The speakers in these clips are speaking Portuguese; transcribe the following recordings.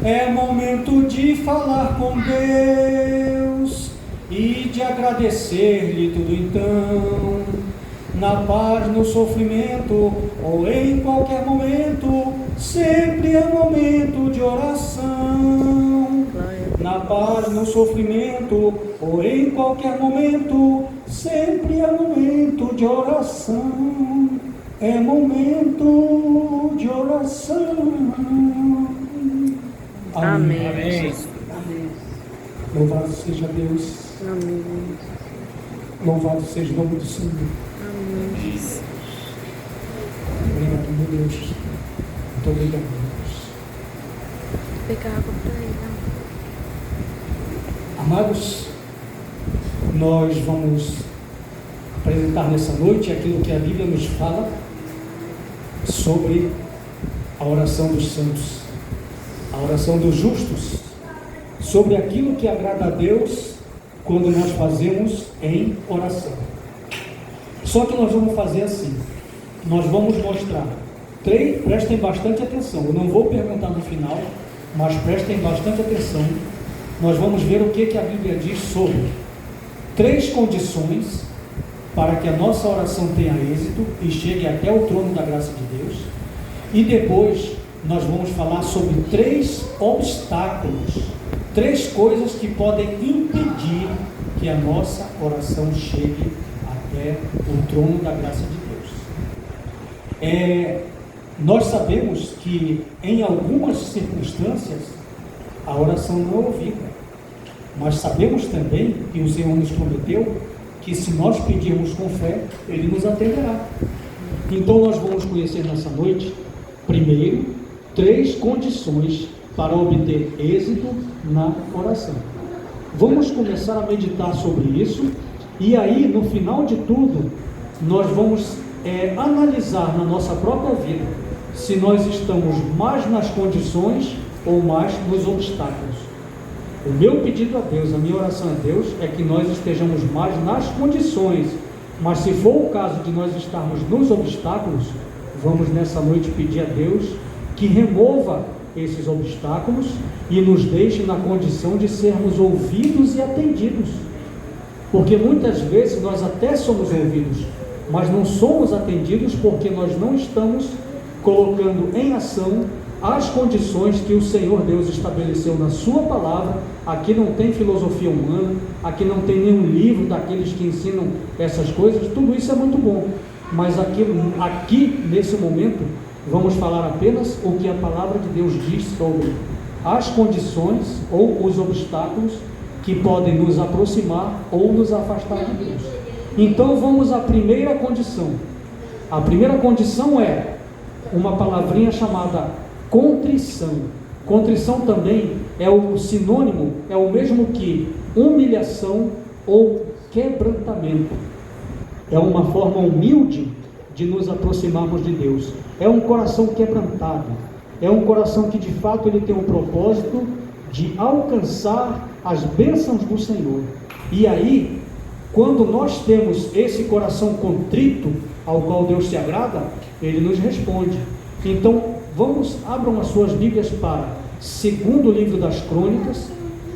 É momento de falar com Deus e de agradecer-lhe tudo então. Na paz, no sofrimento ou em qualquer momento, sempre é momento de oração. Na paz, no sofrimento ou em qualquer momento, sempre é momento de oração. É momento de oração. Amém. Amém. Amém. Louvado seja Deus. Amém. Louvado seja o nome do Senhor. Amém. Obrigado, meu Deus. Muito obrigado, Deus. Pegar água para ele. Amados, nós vamos apresentar nessa noite aquilo que a Bíblia nos fala sobre a oração dos santos, a oração dos justos, sobre aquilo que agrada a Deus quando nós fazemos em oração. Só que nós vamos fazer assim, nós vamos mostrar, prestem bastante atenção, eu não vou perguntar no final, mas prestem bastante atenção. Nós vamos ver o que a Bíblia diz sobre 3 condições para que a nossa oração tenha êxito e chegue até o trono da graça de Deus. E depois nós vamos falar sobre 3 obstáculos, 3 coisas que podem impedir que a nossa oração chegue até o trono da graça de Deus. Nós sabemos que em algumas circunstâncias a oração não é ouvida, mas sabemos também que o Senhor nos prometeu que se nós pedirmos com fé, Ele nos atenderá. Então nós vamos conhecer nessa noite, primeiro, 3 condições para obter êxito na oração. Vamos começar a meditar sobre isso, e aí no final de tudo, nós vamos analisar na nossa própria vida, se nós estamos mais nas condições ou mais nos obstáculos. O meu pedido a Deus, a minha oração a Deus, é que nós estejamos mais nas condições, mas se for o caso de nós estarmos nos obstáculos, vamos nessa noite pedir a Deus que remova esses obstáculos e nos deixe na condição de sermos ouvidos e atendidos, porque muitas vezes nós até somos ouvidos, mas não somos atendidos porque nós não estamos colocando em ação as condições que o Senhor Deus estabeleceu na sua palavra. Aqui não tem filosofia humana, aqui não tem nenhum livro daqueles que ensinam essas coisas, tudo isso é muito bom, mas aqui nesse momento vamos falar apenas o que a palavra de Deus diz sobre as condições ou os obstáculos que podem nos aproximar ou nos afastar de Deus. Então vamos à primeira condição. A primeira condição é uma palavrinha chamada contrição. Contrição também é o sinônimo, é o mesmo que humilhação ou quebrantamento. É uma forma humilde de nos aproximarmos de Deus. É um coração quebrantado. É um coração que de fato ele tem um propósito de alcançar as bênçãos do Senhor. E aí, quando nós temos esse coração contrito, ao qual Deus se agrada, Ele nos responde. Então, abram as suas Bíblias para 2º livro das Crônicas,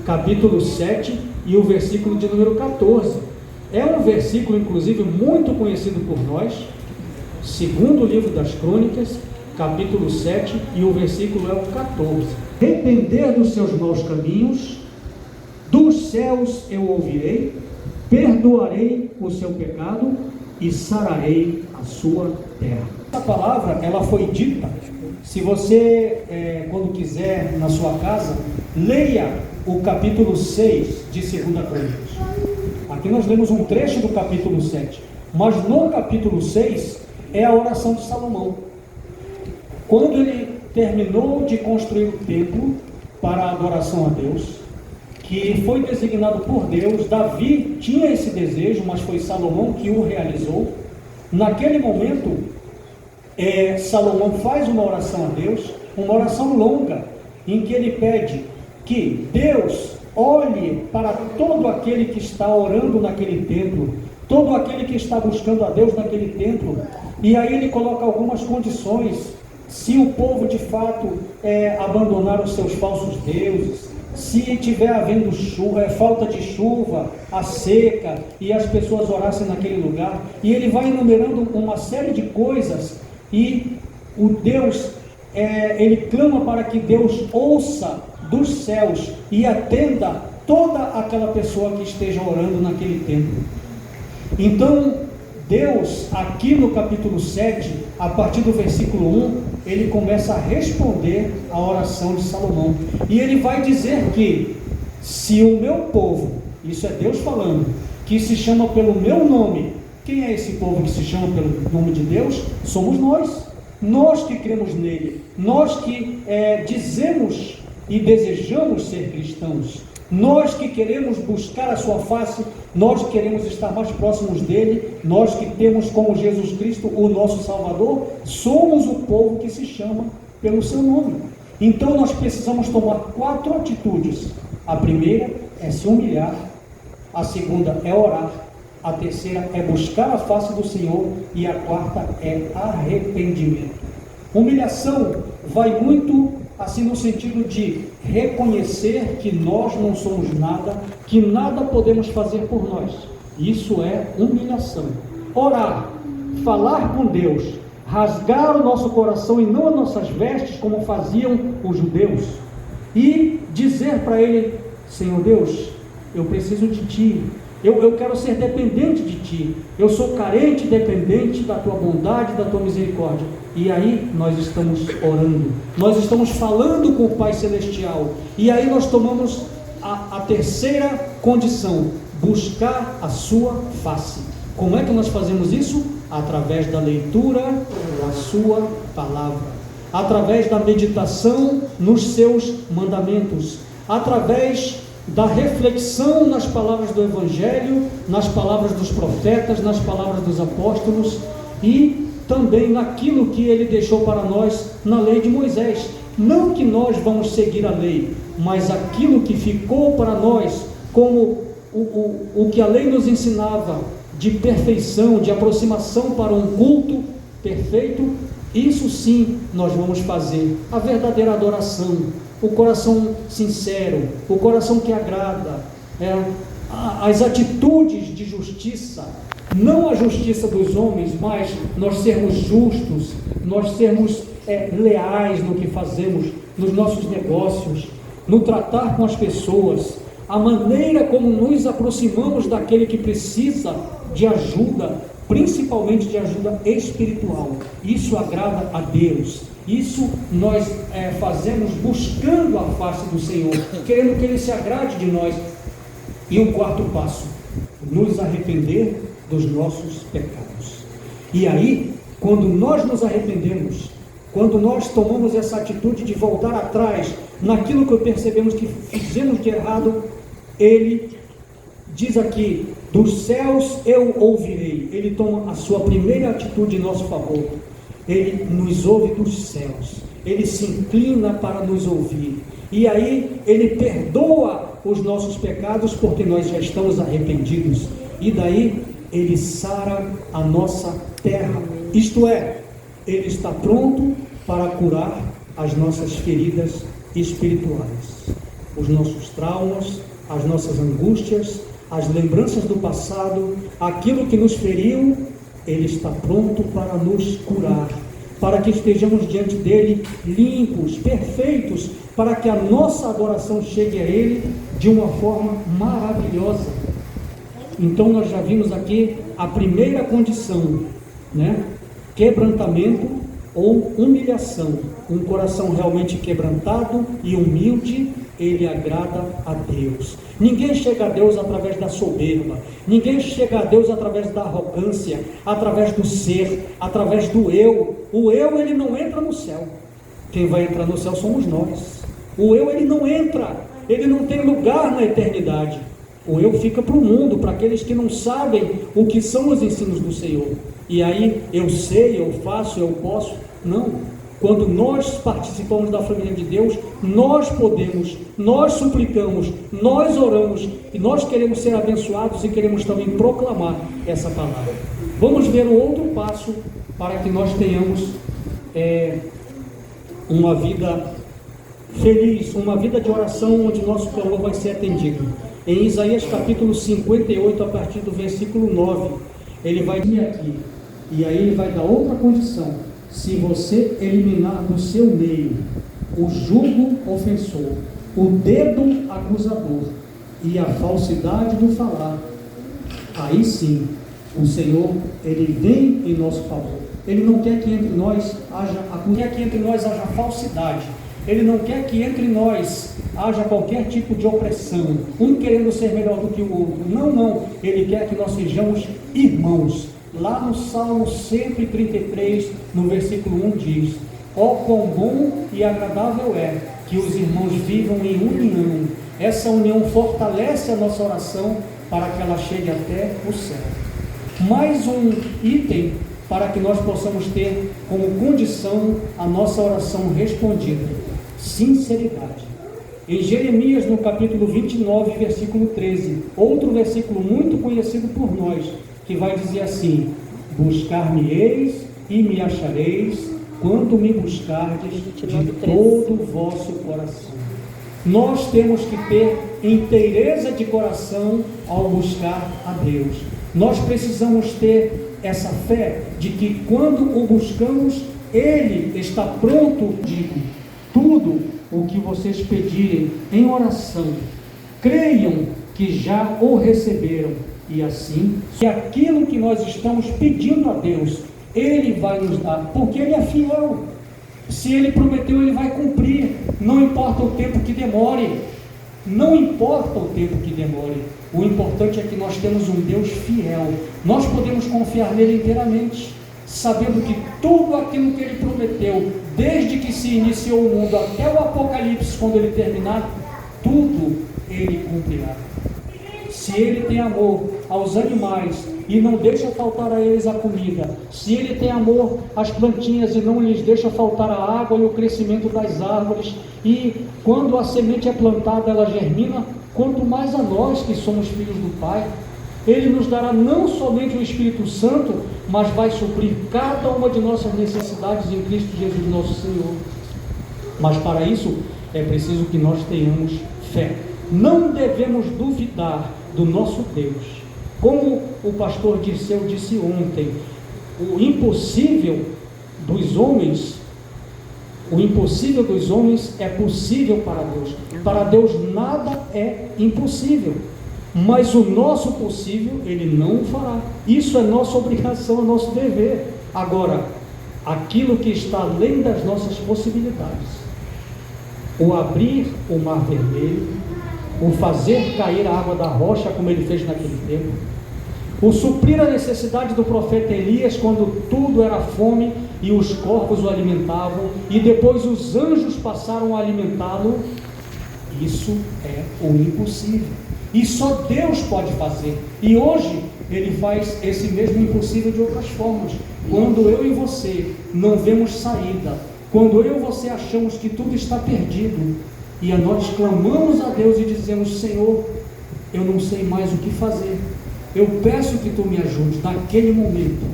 capítulo 7 e o versículo de número 14. É um versículo, inclusive, muito conhecido por nós. 2º livro das Crônicas, capítulo 7 e o versículo é o 14. Arrepender dos seus maus caminhos, dos céus eu ouvirei, perdoarei o seu pecado e sararei a sua terra. Essa palavra, ela foi dita. Se você, quando quiser, na sua casa, leia o capítulo 6 de 2ª Crônicas. Aqui nós lemos um trecho do capítulo 7, mas no capítulo 6 é a oração de Salomão. Quando ele terminou de construir o templo para a adoração a Deus, que foi designado por Deus, Davi tinha esse desejo, mas foi Salomão que o realizou. Naquele momento, Salomão faz uma oração a Deus, uma oração longa, em que ele pede que Deus olhe para todo aquele que está orando naquele templo, todo aquele que está buscando a Deus naquele templo, e aí ele coloca algumas condições se o povo de fato abandonar os seus falsos deuses, se tiver havendo falta de chuva, a seca, e as pessoas orassem naquele lugar, e ele vai enumerando uma série de coisas, e o Deus, ele clama para que Deus ouça dos céus e atenda toda aquela pessoa que esteja orando naquele tempo. Então, Deus, aqui no capítulo 7, a partir do versículo 1, ele começa a responder a oração de Salomão. E ele vai dizer que, se o meu povo, isso é Deus falando, que se chama pelo meu nome, quem é esse povo que se chama pelo nome de Deus? Somos nós que cremos nele, nós que dizemos e desejamos ser cristãos, nós que queremos buscar a sua face, nós que queremos estar mais próximos dele, nós que temos como Jesus Cristo o nosso Salvador, somos o povo que se chama pelo seu nome. Então nós precisamos tomar 4 atitudes. A primeira é se humilhar, a segunda é orar, a terceira é buscar a face do Senhor e a quarta é arrependimento. Humilhação vai muito assim no sentido de reconhecer que nós não somos nada, que nada podemos fazer por nós. Isso é humilhação. Orar, falar com Deus, rasgar o nosso coração e não as nossas vestes, como faziam os judeus, e dizer para ele: Senhor Deus, eu preciso de Ti, eu quero ser dependente de Ti, eu sou carente e dependente da Tua bondade, da Tua misericórdia. E aí nós estamos orando, nós estamos falando com o Pai Celestial, e aí nós tomamos a terceira condição: buscar a sua face. Como é que nós fazemos isso? Através da leitura da sua palavra, através da meditação nos seus mandamentos, através da reflexão nas palavras do Evangelho, nas palavras dos profetas, nas palavras dos apóstolos, e também naquilo que ele deixou para nós na lei de Moisés. Não que nós vamos seguir a lei, mas aquilo que ficou para nós como o que a lei nos ensinava, de perfeição, de aproximação para um culto perfeito, isso sim nós vamos fazer. A verdadeira adoração, o coração sincero, o coração que agrada, as atitudes de justiça, não a justiça dos homens, mas nós sermos justos, nós sermos leais no que fazemos, nos nossos negócios, no tratar com as pessoas, a maneira como nos aproximamos daquele que precisa de ajuda, principalmente de ajuda espiritual. Isso agrada a Deus. Isso nós fazemos buscando a face do Senhor, querendo que Ele se agrade de nós. E o quarto passo: nos arrepender dos nossos pecados. E aí, quando nós nos arrependemos, quando nós tomamos essa atitude de voltar atrás naquilo que percebemos que fizemos de errado, Ele diz aqui: dos céus eu ouvirei. Ele toma a sua primeira atitude em nosso favor. Ele nos ouve dos céus, Ele se inclina para nos ouvir, e aí Ele perdoa os nossos pecados, porque nós já estamos arrependidos, e daí Ele sara a nossa terra, isto é, Ele está pronto para curar as nossas feridas espirituais, os nossos traumas, as nossas angústias, as lembranças do passado, aquilo que nos feriu. Ele está pronto para nos curar, para que estejamos diante dele limpos, perfeitos, para que a nossa adoração chegue a Ele de uma forma maravilhosa. Então nós já vimos aqui a primeira condição, quebrantamento ou humilhação. Um coração realmente quebrantado e humilde, ele agrada a Deus. Ninguém chega a Deus através da soberba, ninguém chega a Deus através da arrogância, através do ser, através do eu. O eu, ele não entra no céu. Quem vai entrar no céu somos nós. O eu, ele não entra, ele não tem lugar na eternidade. O eu fica para o mundo, para aqueles que não sabem o que são os ensinos do Senhor. E aí, eu sei, eu faço, eu posso. Não. Quando nós participamos da família de Deus, nós podemos, nós suplicamos, nós oramos, e nós queremos ser abençoados e queremos também proclamar essa palavra. Vamos ver o outro passo para que nós tenhamos uma vida feliz, uma vida de oração onde nosso clamor vai ser atendido. Em Isaías capítulo 58, a partir do versículo 9, ele vai vir aqui, e aí ele vai dar outra condição: se você eliminar do seu meio o jugo ofensor, o dedo acusador e a falsidade do falar, aí sim o Senhor, ele vem em nosso favor. Ele não quer que entre nós haja falsidade. Ele não quer que entre nós haja qualquer tipo de opressão, um querendo ser melhor do que o outro. Não. Ele quer que nós sejamos irmãos. Lá no Salmo 133, no versículo 1 diz: ó, quão bom e agradável é que os irmãos vivam em união. Essa união fortalece a nossa oração para que ela chegue até o céu. Mais um item para que nós possamos ter como condição a nossa oração respondida: sinceridade. Em Jeremias, no capítulo 29, versículo 13, outro versículo muito conhecido por nós, que vai dizer assim: buscar-me-eis e me achareis, quando me buscardes de todo o vosso coração. Nós temos que ter inteireza de coração ao buscar a Deus. Nós precisamos ter essa fé de que quando o buscamos, Ele está pronto. Digo, tudo o que vocês pedirem em oração, creiam que já o receberam, e assim, se aquilo que nós estamos pedindo a Deus, Ele vai nos dar, porque Ele é fiel. Se Ele prometeu, Ele vai cumprir, não importa o tempo que demore. Não importa o tempo que demore, o importante é que nós temos um Deus fiel. Nós podemos confiar nele inteiramente, sabendo que tudo aquilo que Ele prometeu, desde que se iniciou o mundo até o Apocalipse, quando Ele terminar, tudo Ele cumprirá. Se Ele tem amor aos animais e não deixa faltar a eles a comida, se Ele tem amor às plantinhas e não lhes deixa faltar a água e o crescimento das árvores, e quando a semente é plantada ela germina, quanto mais a nós que somos filhos do Pai, Ele nos dará não somente o Espírito Santo, mas vai suprir cada uma de nossas necessidades em Cristo Jesus nosso Senhor. Mas para isso é preciso que nós tenhamos fé. Não devemos duvidar do nosso Deus. Como o pastor Dirceu disse ontem, o impossível dos homens é possível para Deus. Para Deus nada é impossível. Mas o nosso possível Ele não o fará. Isso é nossa obrigação, é nosso dever. Agora, aquilo que está além das nossas possibilidades, o abrir o mar vermelho, o fazer cair a água da rocha, como Ele fez naquele tempo, o suprir a necessidade do profeta Elias, quando tudo era fome e os corpos o alimentavam, e depois os anjos passaram a alimentá-lo, isso é o impossível. E só Deus pode fazer. E hoje Ele faz esse mesmo impossível de outras formas. Quando eu e você não vemos saída, quando eu e você achamos que tudo está perdido, e nós clamamos a Deus e dizemos: Senhor, eu não sei mais o que fazer, eu peço que Tu me ajudes. Naquele momento,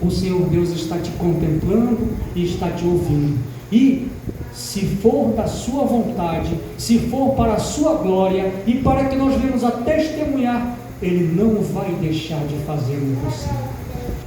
o Senhor Deus está te contemplando e está te ouvindo. E se for da Sua vontade, se for para a Sua glória e para que nós venhamos a testemunhar, Ele não vai deixar de fazer o impossível.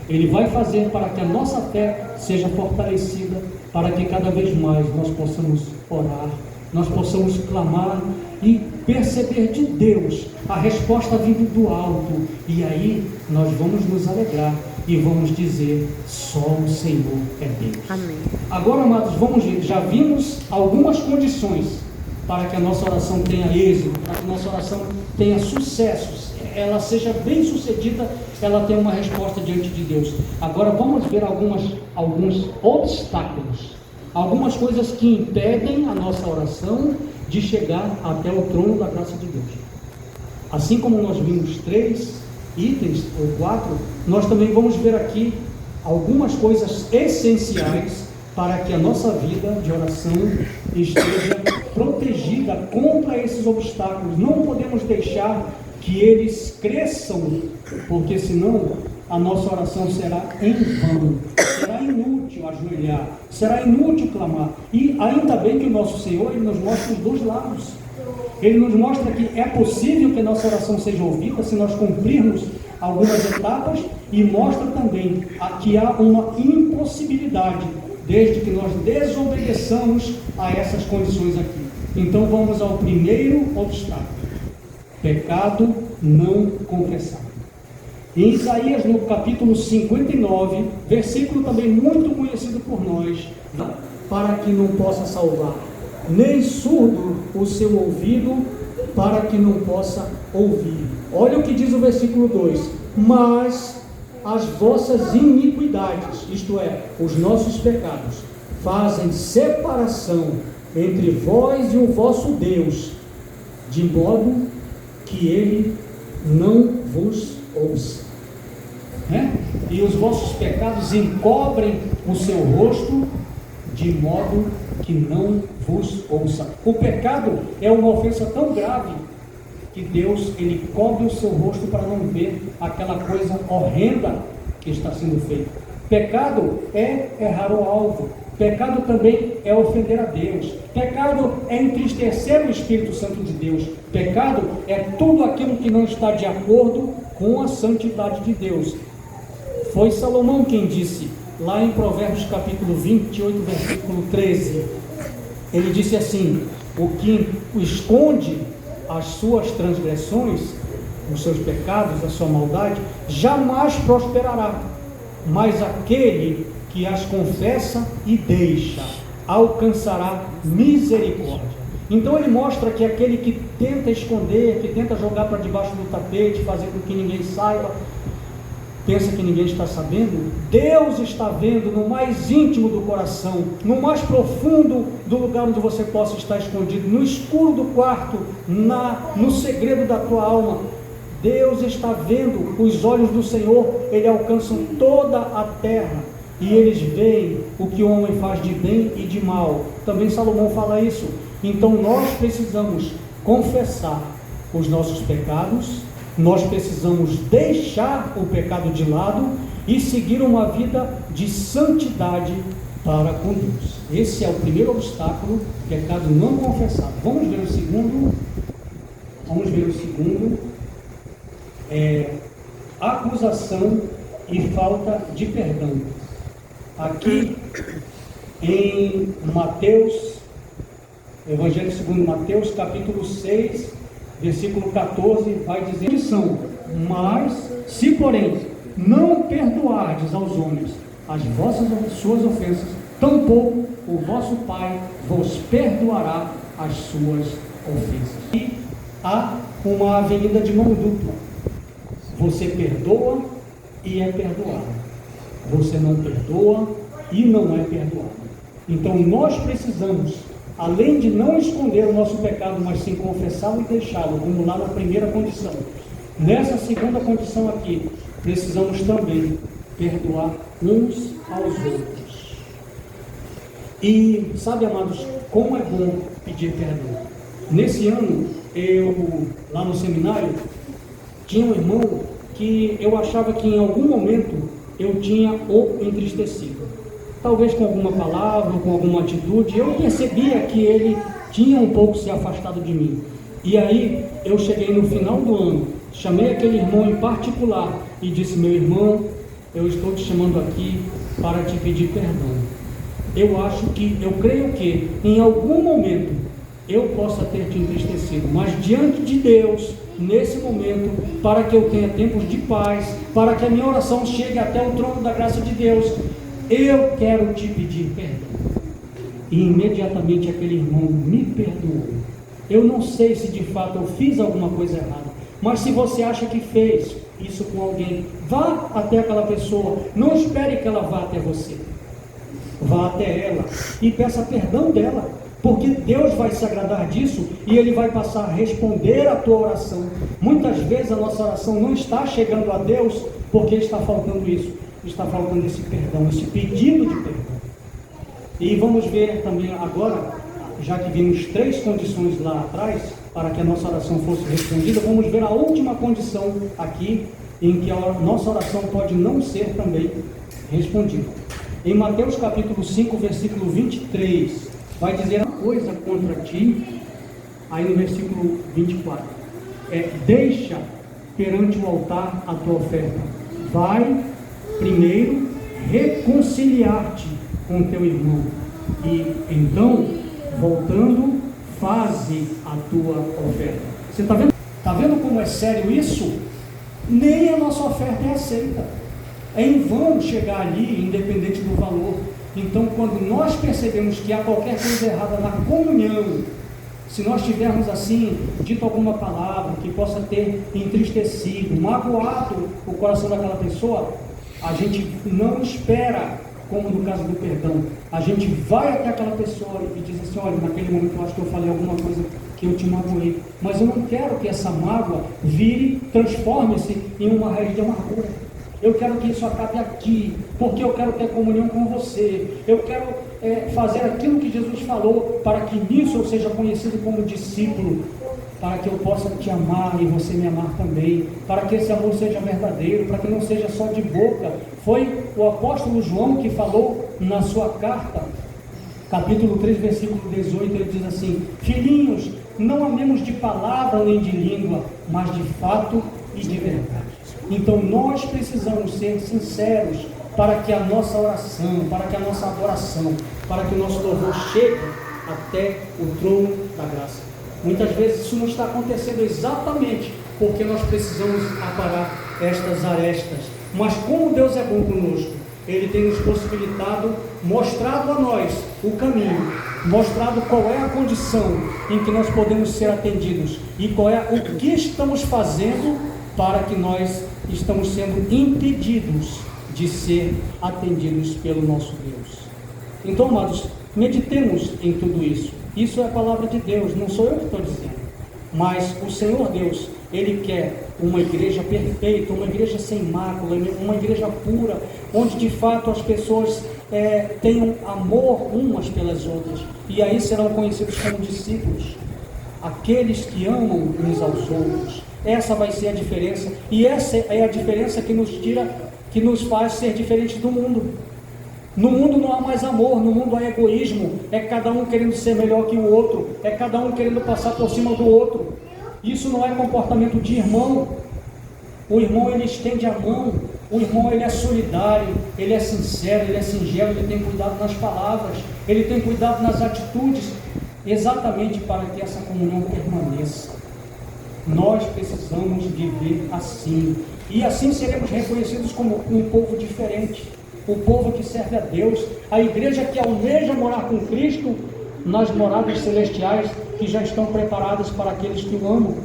Ele vai fazer para que a nossa fé seja fortalecida, para que cada vez mais nós possamos orar, nós possamos clamar e perceber de Deus a resposta vindo do alto, e aí nós vamos nos alegrar e vamos dizer: só o Senhor é Deus. Amém. Agora, amados, vamos ver, já vimos algumas condições para que a nossa oração tenha êxito, para que a nossa oração tenha sucessos, ela seja bem sucedida, ela tenha uma resposta diante de Deus. Agora vamos ver alguns obstáculos, algumas coisas que impedem a nossa oração de chegar até o trono da graça de Deus. Assim como nós vimos 3 itens ou 4, nós também vamos ver aqui algumas coisas essenciais para que a nossa vida de oração esteja protegida contra esses obstáculos. Não podemos deixar que eles cresçam, porque senão a nossa oração será em vão, será inútil. inútil ajoelhar, será inútil clamar. E ainda bem que o nosso Senhor, Ele nos mostra os dois lados. Ele nos mostra que é possível que a nossa oração seja ouvida se nós cumprirmos algumas etapas, e mostra também que há uma impossibilidade, desde que nós desobedeçamos a essas condições aqui. Então vamos ao primeiro obstáculo: pecado não confessado. Em Isaías, no capítulo 59, versículo também muito conhecido por nós: para que não possa salvar, nem surdo o seu ouvido, para que não possa ouvir. Olha o que diz o versículo 2: mas as vossas iniquidades, isto é, os nossos pecados, fazem separação entre vós e o vosso Deus, de modo que Ele não vos ouça. E os vossos pecados encobrem o seu rosto, de modo que não vos ouça. O pecado é uma ofensa tão grave que Deus, Ele cobre o seu rosto para não ver aquela coisa horrenda que está sendo feita. Pecado é errar o alvo. Pecado também é ofender a Deus. Pecado é entristecer o Espírito Santo de Deus. Pecado é tudo aquilo que não está de acordo com a santidade de Deus. Foi Salomão quem disse, lá em Provérbios capítulo 28, versículo 13, ele disse assim: o que esconde as suas transgressões, os seus pecados, a sua maldade, jamais prosperará, mas aquele que as confessa e deixa alcançará misericórdia. Então ele mostra que aquele que tenta esconder, que tenta jogar para debaixo do tapete, fazer com que ninguém saiba, pensa que ninguém está sabendo, Deus está vendo no mais íntimo do coração, no mais profundo do lugar onde você possa estar escondido, no escuro do quarto, no segredo da tua alma. Deus está vendo, os olhos do Senhor, Ele alcançam toda a terra, e eles veem o que o homem faz de bem e de mal. Também Salomão fala isso. Então nós precisamos confessar os nossos pecados, nós precisamos deixar o pecado de lado e seguir uma vida de santidade para com Deus. Esse é o primeiro obstáculo, pecado não confessado. Vamos ver o segundo. Acusação e falta de perdão. Aqui em Mateus, Evangelho segundo Mateus, capítulo 6, versículo 14, vai dizer: mas se porém não perdoardes aos homens as suas ofensas, tampouco o vosso Pai vos perdoará as suas ofensas. E há uma avenida de mão dupla: você perdoa e é perdoado, você não perdoa e não é perdoado. Então nós precisamos, além de não esconder o nosso pecado, mas sim confessá-lo e deixá-lo, como lá na primeira condição, nessa segunda condição aqui, precisamos também perdoar uns aos outros. E sabe, amados, como é bom pedir perdão. Nesse ano, lá no seminário, tinha um irmão que eu achava que em algum momento eu tinha o entristecido. Talvez com alguma palavra, com alguma atitude, eu percebia que ele tinha um pouco se afastado de mim. E aí, eu cheguei no final do ano, chamei aquele irmão em particular e disse: meu irmão, eu estou te chamando aqui para te pedir perdão. Eu creio que em algum momento eu possa ter te entristecido, mas diante de Deus, nesse momento, para que eu tenha tempos de paz, para que a minha oração chegue até o trono da graça de Deus, eu quero te pedir perdão. E imediatamente aquele irmão me perdoou. Eu não sei se de fato eu fiz alguma coisa errada, mas se você acha que fez isso com alguém, vá até aquela pessoa, não espere que ela vá até você, vá até ela e peça perdão dela, porque Deus vai se agradar disso e Ele vai passar a responder a tua oração. Muitas vezes a nossa oração não está chegando a Deus porque está faltando isso, está faltando esse perdão, esse pedido de perdão. E vamos ver também agora, já que vimos 3 condições lá atrás para que a nossa oração fosse respondida, vamos ver a última condição aqui em que a nossa oração pode não ser também respondida. Em Mateus capítulo 5, versículo 23, vai dizer uma coisa contra ti, aí no versículo 24, deixa perante o altar a tua oferta, vai primeiro reconciliar-te com teu irmão, e então, voltando, faze a tua oferta. Você está vendo? Está vendo como é sério isso? Nem a nossa oferta é aceita. É em vão chegar ali, independente do valor. Então, quando nós percebemos que há qualquer coisa errada na comunhão, se nós tivermos assim, dito alguma palavra que possa ter entristecido, magoado o coração daquela pessoa, a gente não espera, como no caso do perdão, a gente vai até aquela pessoa e diz assim: olha, naquele momento eu acho que eu falei alguma coisa que eu te magoei, mas eu não quero que essa mágoa transforme-se em uma raiz de amargura. Eu quero que isso acabe aqui, porque eu quero ter comunhão com você. Eu quero fazer aquilo que Jesus falou, para que nisso eu seja conhecido como discípulo, para que eu possa te amar e você me amar também, para que esse amor seja verdadeiro, para que não seja só de boca. Foi o apóstolo João que falou na sua carta, capítulo 3, versículo 18, ele diz assim: filhinhos, não amemos de palavra nem de língua, mas de fato e de verdade. Então nós precisamos ser sinceros para que a nossa oração, para que a nossa adoração, para que o nosso louvor chegue até o trono da graça. Muitas vezes isso não está acontecendo exatamente porque nós precisamos aparar estas arestas. Mas como Deus é bom conosco, Ele tem nos possibilitado, mostrado a nós o caminho, mostrado qual é a condição em que nós podemos ser atendidos e qual é o que estamos fazendo para que nós estamos sendo impedidos de ser atendidos pelo nosso Deus. Então, amados, meditemos em tudo isso. Isso é a palavra de Deus, não sou eu que estou dizendo, mas o Senhor Deus, Ele quer uma igreja perfeita, uma igreja sem mácula, uma igreja pura, onde de fato as pessoas tenham amor umas pelas outras, e aí serão conhecidos como discípulos, aqueles que amam uns aos outros. Essa vai ser a diferença, e essa é a diferença que nos faz ser diferentes do mundo. No mundo não há mais amor, no mundo há egoísmo, é cada um querendo ser melhor que o outro, é cada um querendo passar por cima do outro. Isso não é comportamento de irmão. O irmão, ele estende a mão, o irmão, ele é solidário, ele é sincero, ele é singelo, ele tem cuidado nas palavras, ele tem cuidado nas atitudes, exatamente para que essa comunhão permaneça. Nós precisamos viver assim, e assim seremos reconhecidos como um povo diferente, o povo que serve a Deus, a igreja que almeja morar com Cristo nas moradas celestiais que já estão preparadas para aqueles que o amam.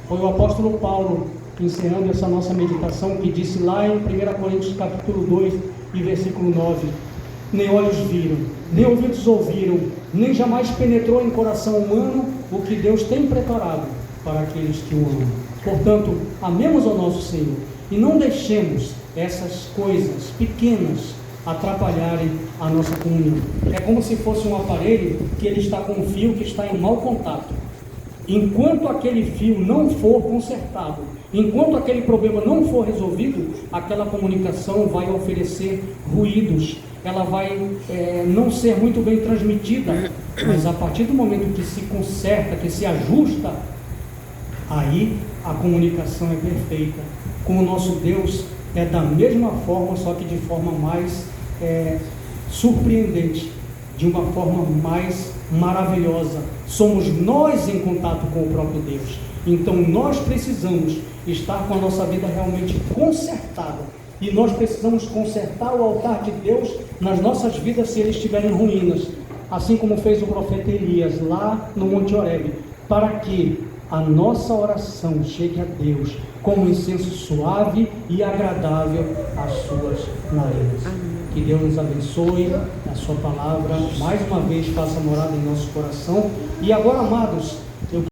Foi o apóstolo Paulo, encerrando essa nossa meditação, que disse lá em 1 Coríntios capítulo 2 e versículo 9: nem olhos viram, nem ouvidos ouviram, nem jamais penetrou em coração humano o que Deus tem preparado para aqueles que o amam. Portanto, amemos ao nosso Senhor e não deixemos essas coisas pequenas atrapalharem a nossa comunhão. É como se fosse um aparelho que ele está com um fio que está em mau contato. Enquanto aquele fio não for consertado, enquanto aquele problema não for resolvido, aquela comunicação vai oferecer ruídos, ela vai não ser muito bem transmitida, mas a partir do momento que se conserta, que se ajusta, aí a comunicação é perfeita. Com o nosso Deus é da mesma forma, só que de forma mais surpreendente, de uma forma mais maravilhosa. Somos nós em contato com o próprio Deus. Então nós precisamos estar com a nossa vida realmente consertada, e nós precisamos consertar o altar de Deus nas nossas vidas se eles estiverem ruínas, assim como fez o profeta Elias lá no Monte Horebe, para que a nossa oração chegue a Deus como um incenso suave e agradável às suas narinas. Que Deus nos abençoe, a sua palavra mais uma vez faça morada em nosso coração. E agora, amados, eu